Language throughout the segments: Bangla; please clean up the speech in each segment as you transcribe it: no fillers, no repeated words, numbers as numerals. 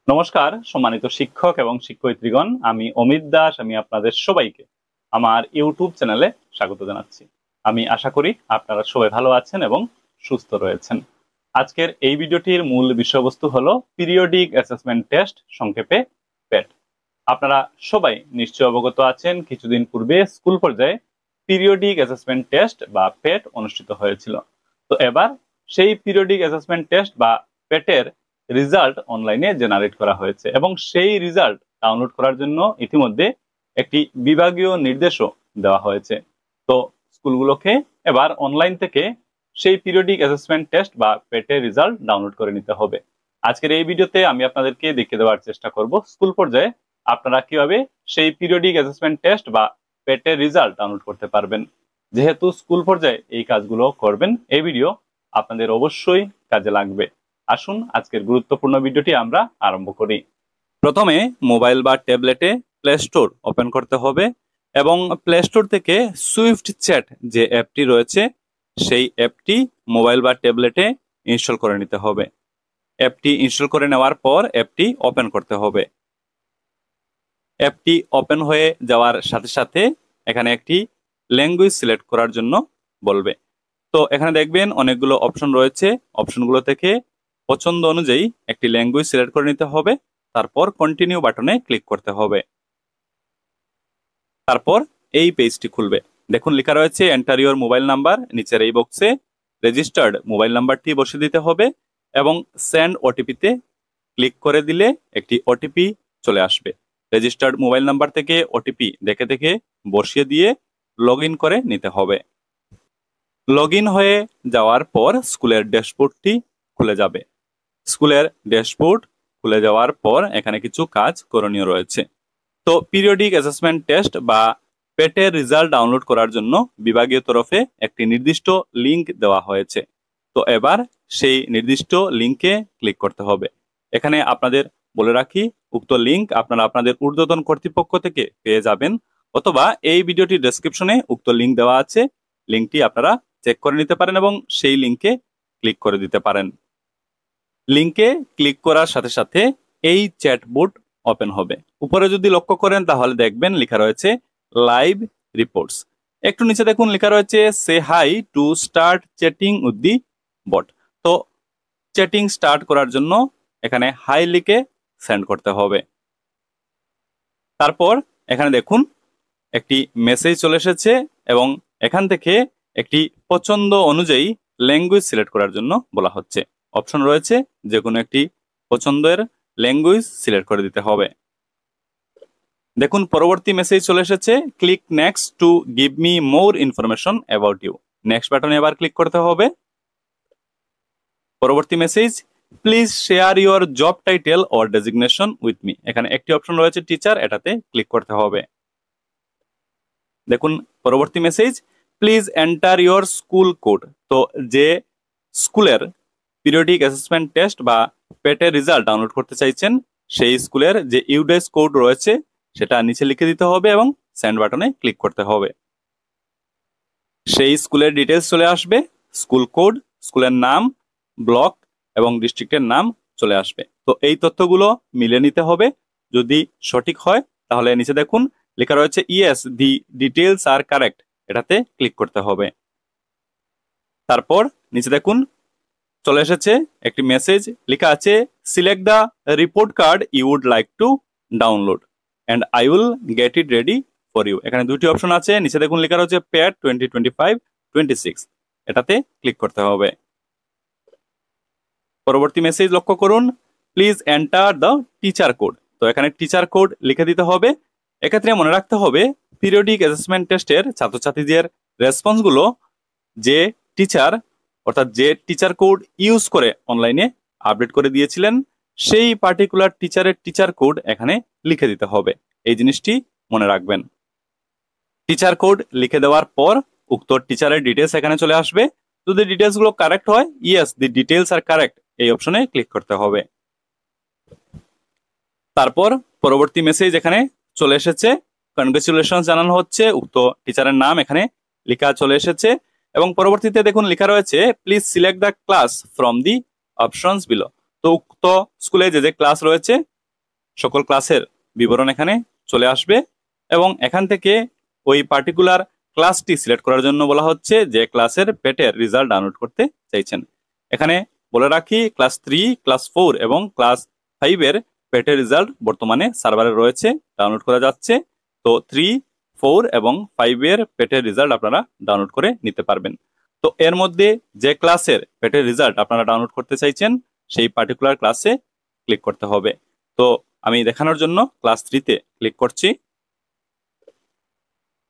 নমস্কার সম্মানিত শিক্ষক এবং শিক্ষয়িত্রীগণ, আমি অমিত দাস। আমি আপনাদের সবাইকে আমার ইউটিউব চ্যানেলে স্বাগত জানাচ্ছি। আমি আশা করি আপনারা সবাই ভালো আছেন এবং সুস্থ রয়েছেন। আজকের এই ভিডিওটির মূল বিষয়বস্তু হলো পিরিয়ডিক অ্যাসেসমেন্ট টেস্ট, সংক্ষেপে পেট। আপনারা সবাই নিশ্চয় অবগত আছেন, কিছুদিন পূর্বে স্কুল পর্যায়ে পিরিয়ডিক অ্যাসেসমেন্ট টেস্ট বা পেট অনুষ্ঠিত হয়েছিল। তো এবার সেই পিরিয়ডিক অ্যাসেসমেন্ট টেস্ট বা পেটের রেজাল্ট অনলাইনে জেনারেট করা হয়েছে এবং সেই রেজাল্ট ডাউনলোড করার জন্য ইতিমধ্যে একটি বিভাগীয় নির্দেশও দেওয়া হয়েছে। তো স্কুলগুলোকে এবার অনলাইন থেকে সেই পিরিয়ডিক অ্যাসেসমেন্ট টেস্ট বা পেটের রেজাল্ট ডাউনলোড করে নিতে হবে। আজকের এই ভিডিওতে আমি আপনাদেরকে দেখিয়ে দেওয়ার চেষ্টা করব স্কুল পর্যায়ে আপনারা কিভাবে সেই পিরিয়ডিক অ্যাসেসমেন্ট টেস্ট বা পেটের রেজাল্ট ডাউনলোড করতে পারবেন। যেহেতু স্কুল পর্যায়ে এই কাজগুলো করবেন, এই ভিডিও আপনাদের অবশ্যই কাজে লাগবে। আসুন আজকের গুরুত্বপূর্ণ ভিডিওটি আমরা আরম্ভ করি। প্রথমে মোবাইল বা ট্যাবলেটে প্লে স্টোর ওপেন করতে হবে এবং প্লে স্টোর থেকে সুইফট চ্যাট যে অ্যাপটি রয়েছে সেই অ্যাপটি মোবাইল বা ট্যাবলেটে ইনস্টল করে নিতে হবে। অ্যাপটি ইনস্টল করে নেওয়ার পর অ্যাপটি ওপেন করতে হবে। অ্যাপটি ওপেন হয়ে যাওয়ার সাথে সাথে এখানে একটি ল্যাঙ্গুয়েজ সিলেক্ট করার জন্য বলবে। তো এখানে দেখবেন অনেকগুলো অপশন রয়েছে, অপশনগুলো থেকে পছন্দ অনুযায়ী একটি ল্যাঙ্গুয়েজ সিলেক্ট করে নিতে হবে। তারপর কন্টিনিউ বাটনে ক্লিক করতে হবে। তারপর এই পেজটি খুলবে। দেখুন লেখা রয়েছে এন্টার ইউর মোবাইল নাম্বার। নিচের এই বক্সে রেজিস্টার্ড মোবাইল নাম্বারটি বসিয়ে দিতে হবে এবং সেন্ড ওটিপিতে ক্লিক করে দিলে একটি ওটিপি চলে আসবে। রেজিস্টার্ড মোবাইল নাম্বার থেকে ওটিপি দেখে দেখে বসিয়ে দিয়ে লগ ইন করে নিতে হবে। লগ ইন হয়ে যাওয়ার পর স্কুলের ড্যাশবোর্ডটি খুলে যাবে। স্কুলের ড্যাশবোর্ড খুলে যাওয়ার পর এখানে কিছু কাজ করণীয় রয়েছে। তো পিরিয়ডিক অ্যাসেসমেন্ট টেস্ট বা পেটের রেজাল্ট ডাউনলোড করার জন্য বিভাগীয় তরফে একটি নির্দিষ্ট লিংক দেওয়া হয়েছে। তো এবার সেই নির্দিষ্ট লিংকে ক্লিক করতে হবে। এখানে আপনাদের বলে রাখি, উক্ত লিংক আপনারা আপনাদের ঊর্ধ্বতন কর্তৃপক্ষ থেকে পেয়ে যাবেন, অথবা এই ভিডিওটির ডেসক্রিপশনে উক্ত লিংক দেওয়া আছে। লিংকটি আপনারা চেক করে নিতে পারেন এবং সেই লিংকে ক্লিক করে দিতে পারেন। লিংকে ক্লিক করার সাথে সাথে এই চ্যাটবোর্ড ওপেন হবে। উপরে যদি লক্ষ্য করেন তাহলে দেখবেন লেখা রয়েছে লাইভ রিপোর্টস। একটু নিচে দেখুন লেখা রয়েছে say hi to start chatting with the bot. তো চ্যাটিং স্টার্ট করার জন্য এখানে হাই লিখে সেন্ড করতে হবে। তারপর এখানে দেখুন একটি মেসেজ চলে এসেছে এবং এখান থেকে একটি পছন্দ অনুযায়ী ল্যাঙ্গুয়েজ সিলেক্ট করার জন্য বলা হচ্ছে। অপশন রয়েছে, যে কোনো একটি পছন্দের ল্যাঙ্গুয়েজ সিলেক্ট করে দিতে হবে। দেখুন পরবর্তী মেসেজ চলে এসেছে, click next to give me more information about you. Next বাটনে এবার ক্লিক করতে হবে। পরবর্তী message, please share your job title or designation with me. এখানে একটি অপশন রয়েছে টিচার, এটাতে ক্লিক করতে হবে। দেখুন পরবর্তী message, please enter your school code. তো যে স্কুলের পিরিয়ডিক অ্যাসেসমেন্ট টেস্ট বা পেটের রেজাল্ট ডাউনলোড করতে চাইছেন সেই স্কুলের যে ইউডেস কোড রয়েছে সেটা নিচে লিখে দিতে হবে এবং সেন্ড বাটনে ক্লিক করতে হবে। সেই স্কুলের ডিটেলস চলে আসবে, স্কুল কোড, স্কুলের নাম, ব্লক এবং ডিস্ট্রিক্টের নাম চলে আসবে। তো এই তথ্যগুলো মিলে নিতে হবে। যদি সঠিক হয় তাহলে নিচে দেখুন লেখা রয়েছে ইয়েস দি ডিটেলস আর কারেক্ট, এটাতে ক্লিক করতে হবে। তারপর নিচে দেখুন চলে এসেছে একটি মেসেজ, লেখা আছে select the report card you would like to download and I will get it ready for you. এখানে দুটি অপশন আছে, নিচে দেখুন লেখা রয়েছে পেড 2025-26, এটাতে ক্লিক করতে হবে। পরবর্তী মেসেজ লক্ষ্য করুন, please enter the teacher code. তো এখানে টিচার কোড লিখে দিতে হবে। এক্ষেত্রে মনে রাখতে হবে পিরিয়ডিক অ্যাসেসমেন্ট টেস্টের ছাত্রছাত্রীদের রেসপন্সগুলো যে টিচার, অর্থাৎ যে টিচার কোড ইউজ করে অনলাইনে আপডেট করে দিয়েছিলেন সেই পার্টিকুলার টিচারের টিচার কোড এখানে লিখে দিতে হবে। এই জিনিসটি মনে রাখবেন। টিচার কোড লিখে দেওয়ার পর উক্ত টিচারের ডিটেলস এখানে চলে আসবে। যদি ডিটেলস গুলো কারেক্ট হয়, ইয়েস দি ডিটেলস আর কারেক্ট, এই অপশনে ক্লিক করতে হবে। তারপর পরবর্তী মেসেজ এখানে চলে এসেছে, কনগ্রেচুলেশন জানানো হচ্ছে, উক্ত টিচারের নাম এখানে লেখা চলে এসেছে এবং পরবর্তীতে দেখুন লেখা রয়েছে please select the class from the options below. তো উক্ত স্কুলে যে যে ক্লাস রয়েছে সকল ক্লাসের বিবরণ এখানে চলে আসবে এবং এখান থেকে ওই পার্টিকুলার ক্লাসটি সিলেক্ট করার জন্য বলা হচ্ছে যে ক্লাসের পেটের রেজাল্ট ডাউনলোড করতে চাইছেন। এখানে বলে রাখি ক্লাস 3, ক্লাস 4 এবং ক্লাস 5 এর পেটের রেজাল্ট বর্তমানে সার্ভারে রয়েছে, ডাউনলোড করা যাচ্ছে। তো 3, 4 এবং 5 এর পেটের রেজাল্ট আপনারা ডাউনলোড করে নিতে পারবেন। তো এর মধ্যে যে ক্লাসের পেটের রেজাল্ট আপনারা ডাউনলোড করতে চাইছেন সেই পার্টিকুলার ক্লাসে ক্লিক করতে হবে। তো আমি দেখানোর জন্য ক্লাস 3-তে ক্লিক করছি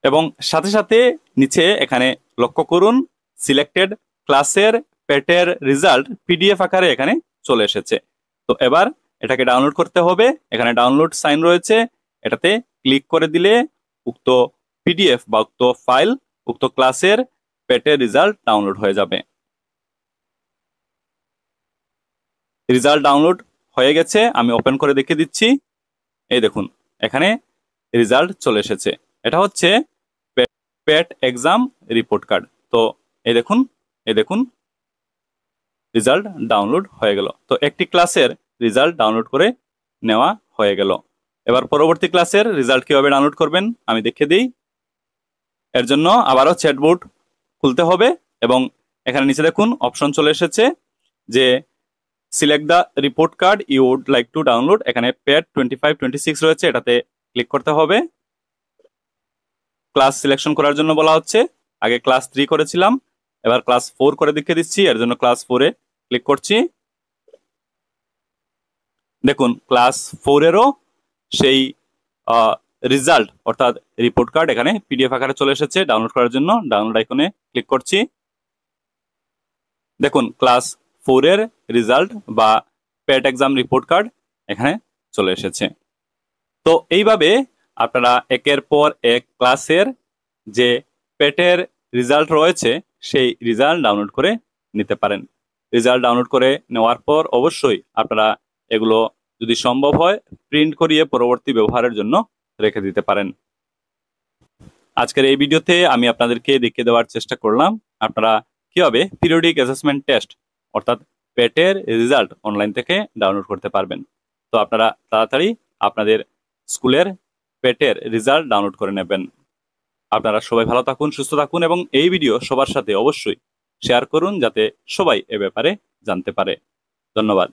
এবং সাথে সাথে নিচে এখানে লক্ষ্য করুন সিলেক্টেড ক্লাসের পেটের রেজাল্ট পিডিএফ আকারে এখানে চলে এসেছে। তো এবার এটাকে ডাউনলোড করতে হবে। এখানে ডাউনলোড সাইন রয়েছে, এটাতে ক্লিক করে দিলে উক্ত পিডিএফ বা উক্ত ফাইল উক্ত ক্লাসের পেটের রেজাল্ট ডাউনলোড হয়ে যাবে। রেজাল্ট ডাউনলোড হয়ে গেছে, আমি ওপেন করে দেখিয়ে দিচ্ছি। এই দেখুন এখানে রেজাল্ট চলে এসেছে। এটা হচ্ছে পেট এক্সাম রিপোর্ট কার্ড। তো এই দেখুন রেজাল্ট ডাউনলোড হয়ে গেল। তো একটি ক্লাসের রেজাল্ট ডাউনলোড করে নেওয়া হয়ে গেল। এবার পরবর্তী ক্লাসের রেজাল্ট কিভাবে ডাউনলোড করবেন আমি দেখিয়ে দিই। এর জন্য আবারও চ্যাটবোর্ড খুলতে হবে এবং এখানে নিচে দেখুন অপশন চলে এসেছে যে select the report card you would like to download. এখানে পেট 25, 26 রয়েছে, এটাতে ক্লিক করতে হবে। ক্লাস সিলেকশন করার জন্য বলা হচ্ছে, আগে ক্লাস 3 করেছিলাম, এবার ক্লাস 4 করে দেখিয়ে দিচ্ছি। এর জন্য ক্লাস 4-এ ক্লিক করছি। দেখুন ক্লাস 4-এরও সেই রেজাল্ট অর্থাৎ রিপোর্ট কার্ড এখানে পিডিএফ আকারে চলে এসেছে। ডাউনলোড করার জন্য ডাউনলোড আইকনে ক্লিক করছি। দেখুন ক্লাস 4-এর রেজাল্ট বা পেট এক্সাম রিপোর্ট কার্ড এখানে চলে এসেছে। তো এইভাবে আপনারা একের পর এক ক্লাসের যে পেটের রেজাল্ট রয়েছে সেই রেজাল্ট ডাউনলোড করে নিতে পারেন। রেজাল্ট ডাউনলোড করে নেওয়ার পর অবশ্যই আপনারা এগুলো যদি সম্ভব হয় প্রিন্ট করিয়ে পরবর্তী ব্যবহারের জন্য রেখে দিতে পারেন। আজকের এই ভিডিওতে আমি আপনাদেরকে দেখিয়ে দেওয়ার চেষ্টা করলাম আপনারা কিভাবে পিরিয়ডিক অ্যাসেসমেন্ট টেস্ট অর্থাৎ পেটের রেজাল্ট অনলাইন থেকে ডাউনলোড করতে পারবেন। তো আপনারা তাড়াতাড়ি আপনাদের স্কুলের পেটের রেজাল্ট ডাউনলোড করে নেবেন। আপনারা সবাই ভালো থাকুন, সুস্থ থাকুন এবং এই ভিডিও সবার সাথে অবশ্যই শেয়ার করুন যাতে সবাই এ ব্যাপারে জানতে পারে। ধন্যবাদ।